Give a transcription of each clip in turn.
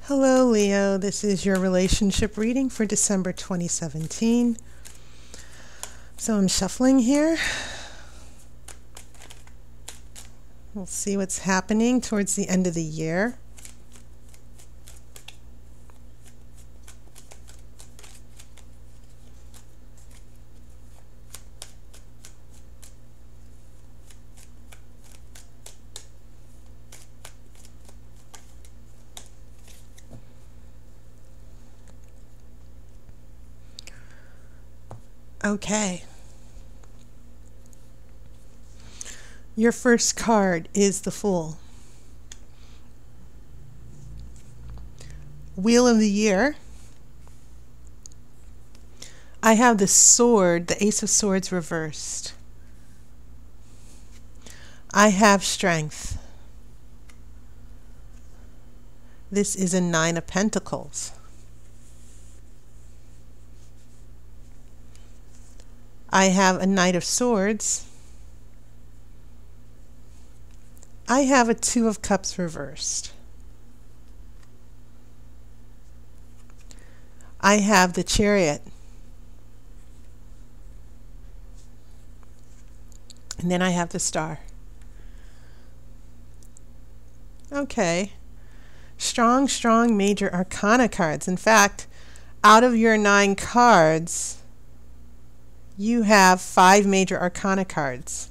Hello, Leo. This is your relationship reading for December 2017. So I'm shuffling here. We'll see what's happening towards the end of the year. Okay. Your first card is the Fool. Wheel of the Year. I have the Sword, the Ace of Swords reversed. I have Strength. This is a Nine of Pentacles. I have a Knight of Swords. I have a Two of Cups reversed. I have the Chariot. And then I have the Star. Okay. Strong major arcana cards. In fact, out of your 9 cards, you have 5 major arcana cards,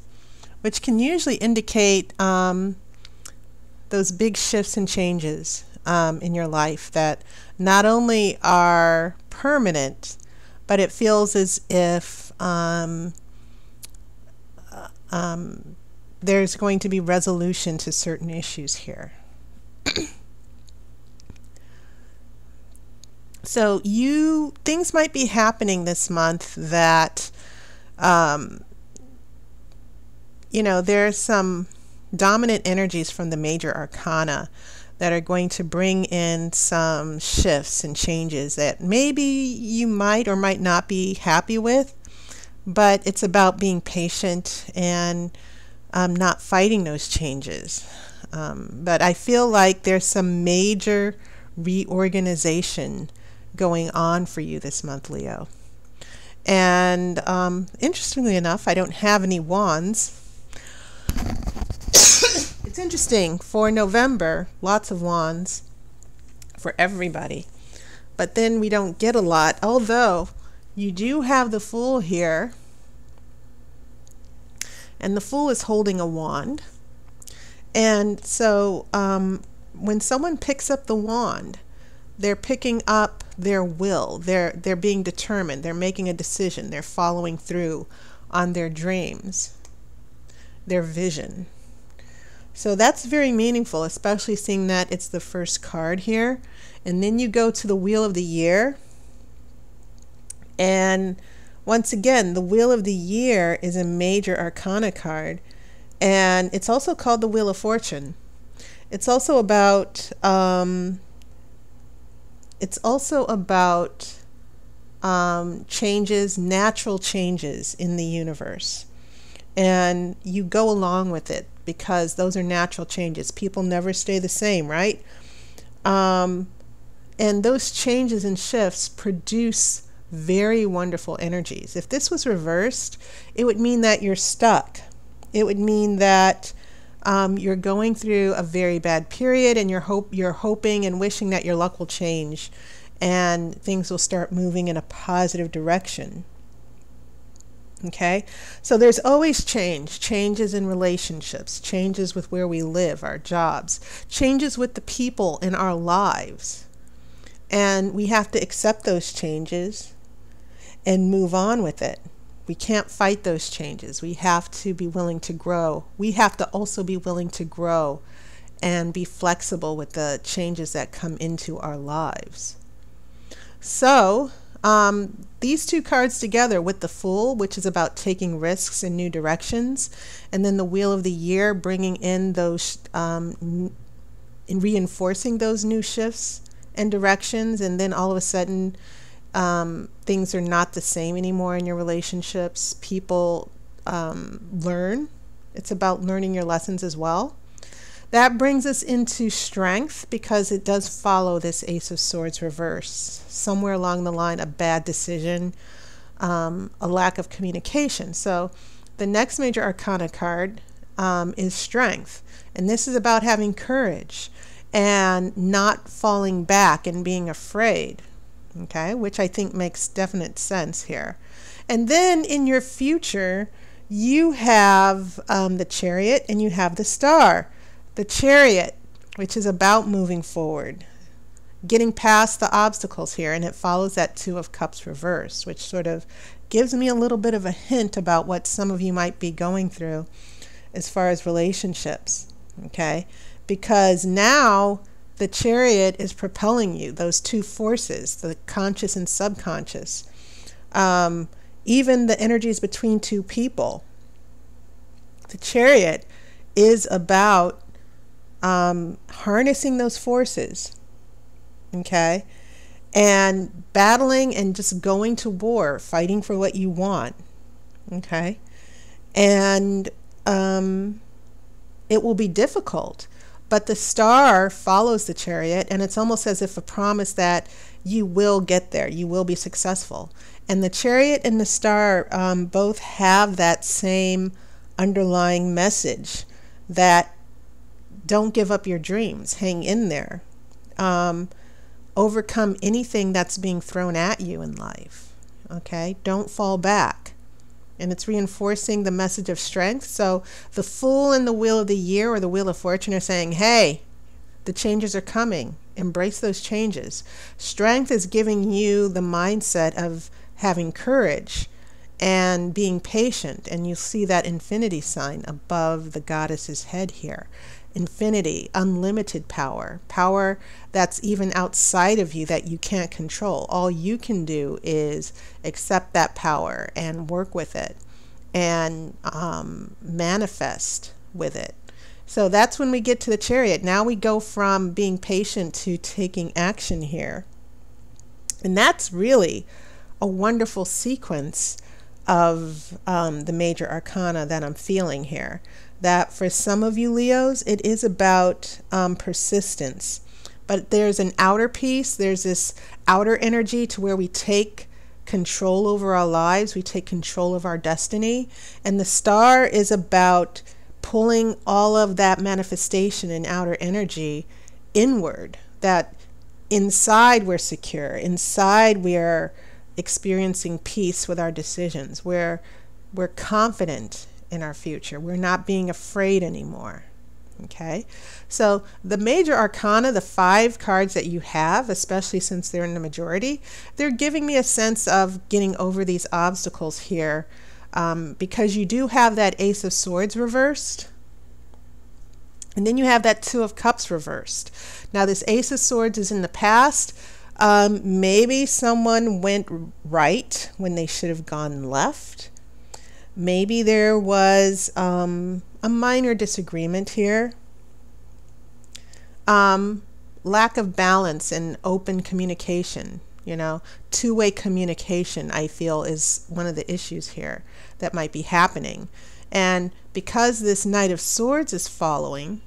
which can usually indicate those big shifts and changes in your life that not only are permanent, but it feels as if there's going to be resolution to certain issues here. So things might be happening this month that there's some dominant energies from the major arcana that are going to bring in some shifts and changes that maybe you might or might not be happy with, but it's about being patient and not fighting those changes. But I feel like there's some major reorganization going on for you this month, Leo. And interestingly enough, I don't have any wands. It's interesting, for November, lots of wands for everybody. But then we don't get a lot, although you do have the Fool here. And the Fool is holding a wand. And so when someone picks up the wand, they're picking up their will. They're being determined. They're making a decision. They're following through on their dreams, their vision. So that's very meaningful, especially seeing that it's the first card here. And then you go to the Wheel of the Year. And once again, the Wheel of the Year is a major arcana card. And it's also called the Wheel of Fortune. It's also about changes, natural changes in the universe. And you go along with it because those are natural changes. People never stay the same, right? And those changes and shifts produce very wonderful energies. If this was reversed, it would mean that you're stuck. It would mean that you're going through a very bad period, and you're hoping and wishing that your luck will change and things will start moving in a positive direction. Okay, so there's always changes in relationships, changes with where we live, our jobs, changes with the people in our lives. And we have to accept those changes and move on with it. We can't fight those changes. We have to be willing to grow. We have to also be willing to grow and be flexible with the changes that come into our lives. So these 2 cards together with the Fool, which is about taking risks in new directions, and then the Wheel of the Year bringing in those, in reinforcing those new shifts and directions, and then all of a sudden things are not the same anymore in your relationships. People learn. It's about learning your lessons as well. That brings us into strength because it does follow this Ace of Swords reverse. Somewhere along the line, a bad decision, a lack of communication. So the next major arcana card is strength. And this is about having courage and not falling back and being afraid. Okay, which I think makes definite sense here. And then in your future, you have the Chariot and you have the Star. The Chariot, which is about moving forward, getting past the obstacles here, and it follows that Two of Cups reverse, which sort of gives me a little bit of a hint about what some of you might be going through as far as relationships, okay? Because now the Chariot is propelling you, those two forces, the conscious and subconscious. Even the energies between two people. The Chariot is about harnessing those forces, okay? And battling and just going to war, fighting for what you want, okay? And it will be difficult. But the Star follows the Chariot, and it's almost as if a promise that you will get there, you will be successful. And the Chariot and the Star both have that same underlying message that don't give up your dreams, hang in there. Overcome anything that's being thrown at you in life, okay? Don't fall back. And it's reinforcing the message of strength. So the Fool and the Wheel of the Year or the Wheel of Fortune are saying, hey, the changes are coming. Embrace those changes. Strength is giving you the mindset of having courage and being patient. And you see that infinity sign above the goddess's head here. Infinity, unlimited power, power that's even outside of you that you can't control. All you can do is accept that power and work with it and manifest with it. So that's when we get to the Chariot. Now we go from being patient to taking action here. And that's really a wonderful sequence of the major arcana that I'm feeling here. That for some of you Leos, it is about persistence. But there's an outer piece, there's this outer energy to where we take control over our lives, we take control of our destiny. And the Star is about pulling all of that manifestation and outer energy inward. That inside we're secure, inside we are experiencing peace with our decisions. We're confident in our future. We're not being afraid anymore. Okay, so the major arcana, the 5 cards that you have, especially since they're in the majority, they're giving me a sense of getting over these obstacles here, because you do have that Ace of Swords reversed, and then you have that Two of Cups reversed. Now this Ace of Swords is in the past. Maybe someone went right when they should have gone left. Maybe there was a minor disagreement here. Lack of balance and open communication, you know, two-way communication, I feel, is one of the issues here that might be happening. And because this Knight of Swords is following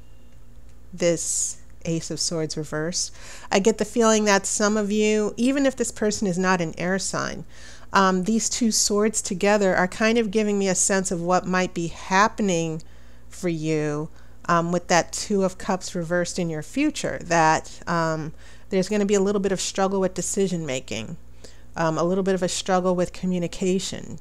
this Ace of Swords reverse, I get the feeling that some of you, even if this person is not an air sign, these two swords together are kind of giving me a sense of what might be happening for you with that Two of Cups reversed in your future, that there's going to be a little bit of struggle with decision making, a little bit of a struggle with communication.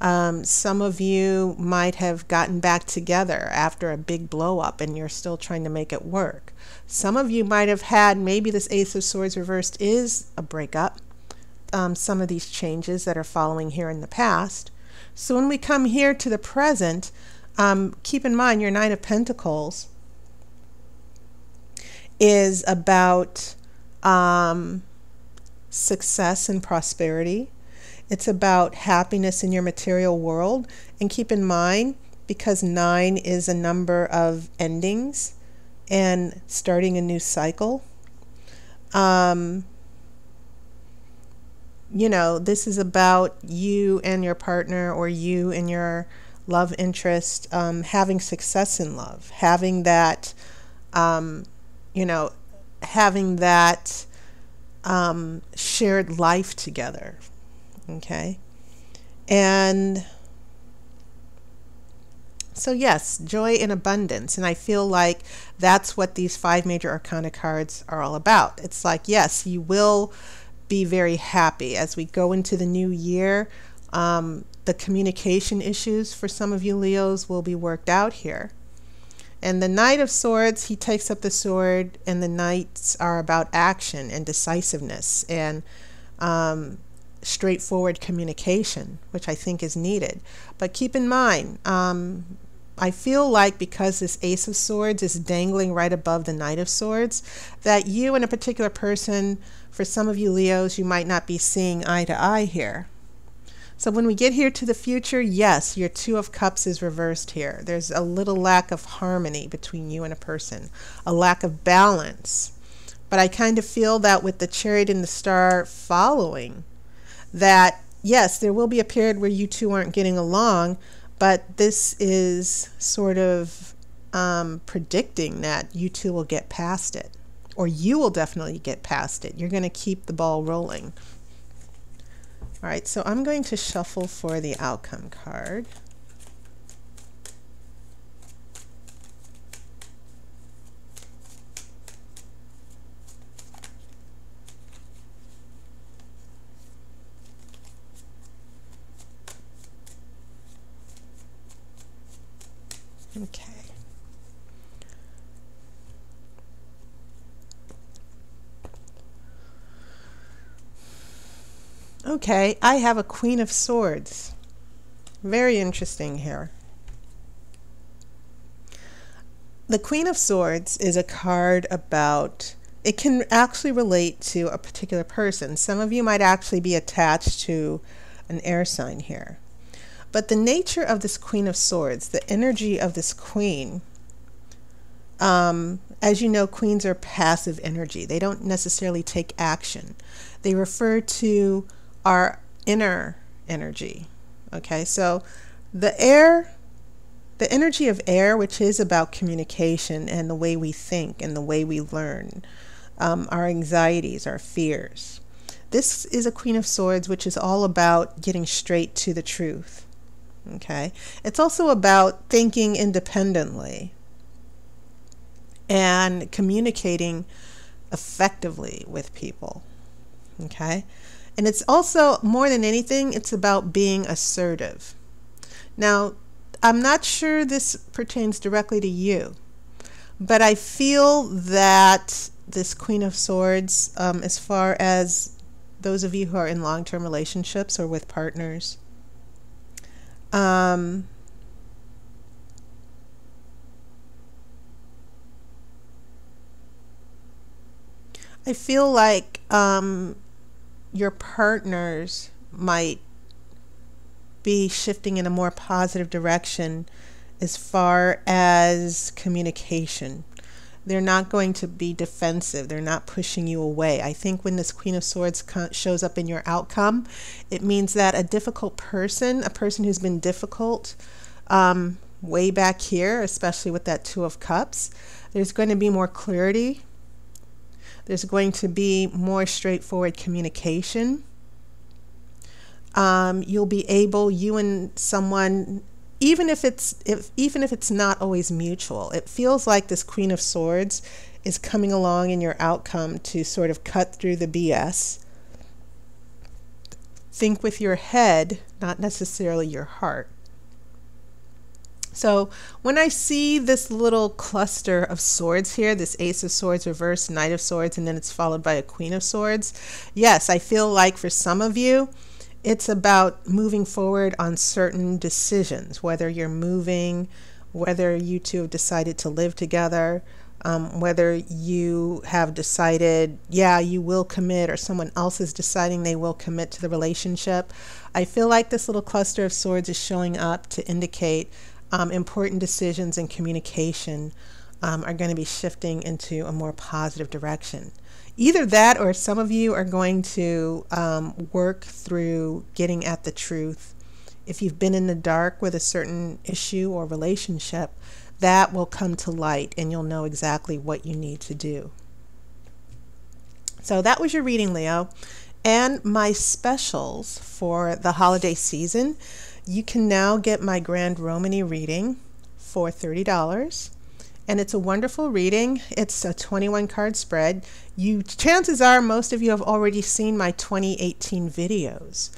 Some of you might have gotten back together after a big blow up and you're still trying to make it work. Some of you might have had, maybe this Ace of Swords reversed is a breakup. Some of these changes that are following here in the past. So when we come here to the present, keep in mind your Nine of Pentacles is about success and prosperity. It's about happiness in your material world. And keep in mind, because 9 is a number of endings and starting a new cycle, you know, this is about you and your partner, or you and your love interest having success in love, having that you know, having that shared life together. Okay. And so yes, joy and abundance. And I feel like that's what these 5 major arcana cards are all about. It's like, yes, you will be very happy as we go into the new year. The communication issues for some of you Leos will be worked out here. And the Knight of Swords, he takes up the sword, and the Knights are about action and decisiveness and straightforward communication, which I think is needed. But keep in mind, I feel like because this Ace of Swords is dangling right above the Knight of Swords, that you and a particular person, for some of you Leos, you might not be seeing eye to eye here. So when we get here to the future, yes, your Two of Cups is reversed here. There's a little lack of harmony between you and a person, a lack of balance. But I kind of feel that with the Chariot and the Star following, that yes, there will be a period where you two aren't getting along, but this is sort of predicting that you two will get past it, or you will definitely get past it. You're going to keep the ball rolling. All right, so I'm going to shuffle for the outcome card. Okay. Okay, I have a Queen of Swords. Very interesting here. The Queen of Swords is a card about, it can actually relate to a particular person. Some of you might actually be attached to an air sign here. But the nature of this Queen of Swords, the energy of this queen, as you know, queens are passive energy. They don't necessarily take action. They refer to our inner energy. Okay, so the air, the energy of air, which is about communication and the way we think and the way we learn, our anxieties, our fears. This is a Queen of Swords, which is all about getting straight to the truth. Okay, it's also about thinking independently and communicating effectively with people. Okay, and it's also, more than anything, it's about being assertive. Now, I'm not sure this pertains directly to you, but I feel that this Queen of Swords, as far as those of you who are in long-term relationships or with partners, I feel like your partners might be shifting in a more positive direction as far as communication. They're not going to be defensive. They're not pushing you away. I think when this Queen of Swords shows up in your outcome, it means that a difficult person, a person who's been difficult way back here, especially with that Two of Cups, there's going to be more clarity. There's going to be more straightforward communication. You'll be able, you and someone, even if it's not always mutual, it feels like this Queen of Swords is coming along in your outcome to sort of cut through the BS. Think with your head, not necessarily your heart. So when I see this little cluster of swords here, this Ace of Swords reversed, Knight of Swords, and then it's followed by a Queen of Swords, yes, I feel like for some of you, it's about moving forward on certain decisions, whether you're moving, whether you two have decided to live together, whether you have decided, yeah, you will commit, or someone else is deciding they will commit to the relationship. I feel like this little cluster of swords is showing up to indicate important decisions and communication are going to be shifting into a more positive direction. Either that, or some of you are going to work through getting at the truth. If you've been in the dark with a certain issue or relationship, that will come to light and you'll know exactly what you need to do. So that was your reading, Leo. And my specials for the holiday season, you can now get my Grand Romany reading for $30. And it's a wonderful reading. It's a 21 card spread. Chances are most of you have already seen my 2018 videos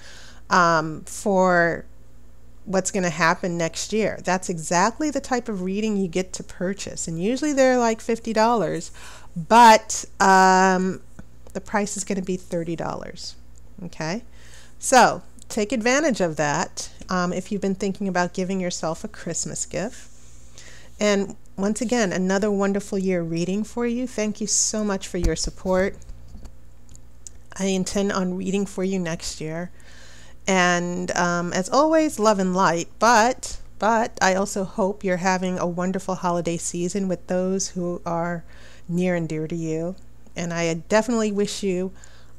for what's going to happen next year. That's exactly the type of reading you get to purchase. And usually they're like $50, but the price is going to be $30. Okay, so take advantage of that if you've been thinking about giving yourself a Christmas gift. And once again, another wonderful year reading for you. Thank you so much for your support. I intend on reading for you next year. And as always, love and light, but I also hope you're having a wonderful holiday season with those who are near and dear to you. And I definitely wish you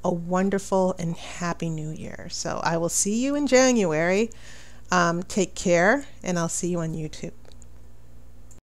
a wonderful and happy new year. So I will see you in January. Take care, and I'll see you on YouTube.